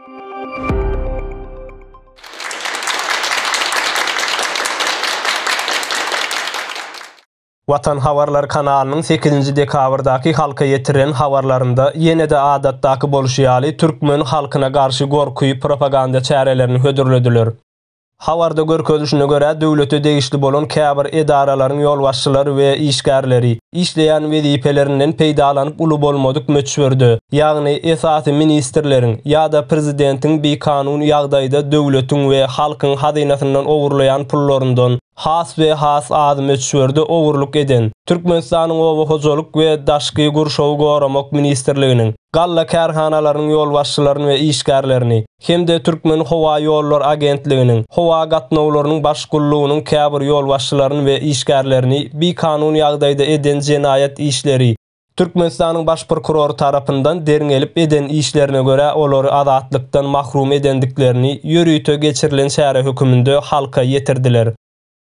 Watan Habarlar kanalynyň 8-nji dekabrdaky halka ýetiren habarlarynda ýene-de adatdaky bolşýaly türkmen halkyna garşy gorkuy propaganda çärelerini hödürlediler. Habarda görkezişine görä döwlete degişli bolan käbir edaralaryň ýolbaşçylary we işgärleri işleýän wezipelerinden peýdalanyp uly bolmadyk möçberdi. Ýagny esasy ministrleriň ýa-da prezidentiň bir kanun ýagdaýda döwletiň we halkyň hazynasyndan ogurlaýan pullaryndan has we has adam möçberdi ogurluk eden Türkmenistanyň owa hojalyk we daşky gurşawy goramak ministrliginiň galla kärhanalaryň ýolbaşçylaryny we işgärlerini hemde Türkmen Howa ýollar agentliginiň howa gatnawlarynyň başgullugynyň käbir ýolbaşçylaryny we işgärlerini bir kanun ýagdaýda eden jenaýat işleri Türkmenistanyň baş prokuroru tarapyndan derňelip eden işlerine görä olary azatlykdan mahrum edendiklerini ýürüýte geçirilen şäher höküminde halka ýetirdiler.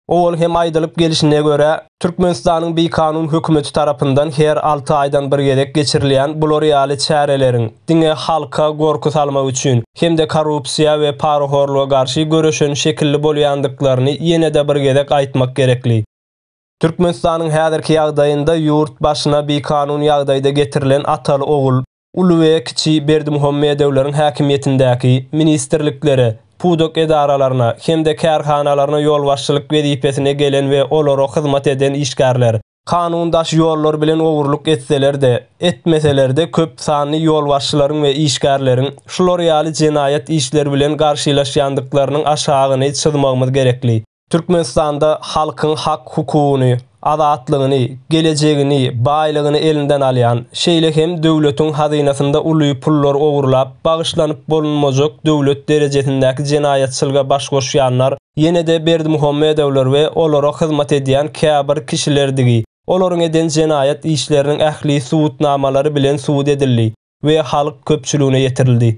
Ol hem aýdylyp gelişine görä Türkmenistanyň bir kanun hökümeti tarapyndan her 6 aýdan bir gedek geçirilýän bu ýaly çäreleriň diňe halka gorku salmak üçin hemde korrupsiýa we paraxorluğa garşy görüşen şekilli bolýandyklaryny ýene-de bir gedek aýtmak gerekli. Türkmenistanyň häzirki ýagdaýynda ýurt başyna bir kanun ýagdaýda getirilen ataly ogul, uly we kiçi Berdimuhammedowlaryň häkimiýetindäki ministrliklere pudok edaralaryna hemde kärhanalaryna ýolbaşçylyk wezipesine gelen we olara hyzmat eden işgärler kanundaş ýollar bilen ogurluk etseler-de, etmeseler-de köp sanly ýolbaşçylaryň we işgärleriň şular ýaly jenaýat işleri bilen garşylaşýandyklarynyň aşagyny çyzmagymyz gerekli. Türkmenistanda halkyň hak hukugyny, azatlygyny, gelejegini, baýlygyny elinden alýan, şeýle hem döwletiň hazynasynda uly pullar ogurlap, bagyşlanyp bolunmajak döwlet derejesindäki jenaýatçylyga baş goşýanlar ýene-de Berdimuhammedowlar we olara hyzmat edýän käbir kişilerdigi. Olaryň eden jenaýat işleriniň ähli subutnamalary bilen subut edildi we halk köpçüligine ýetirildi.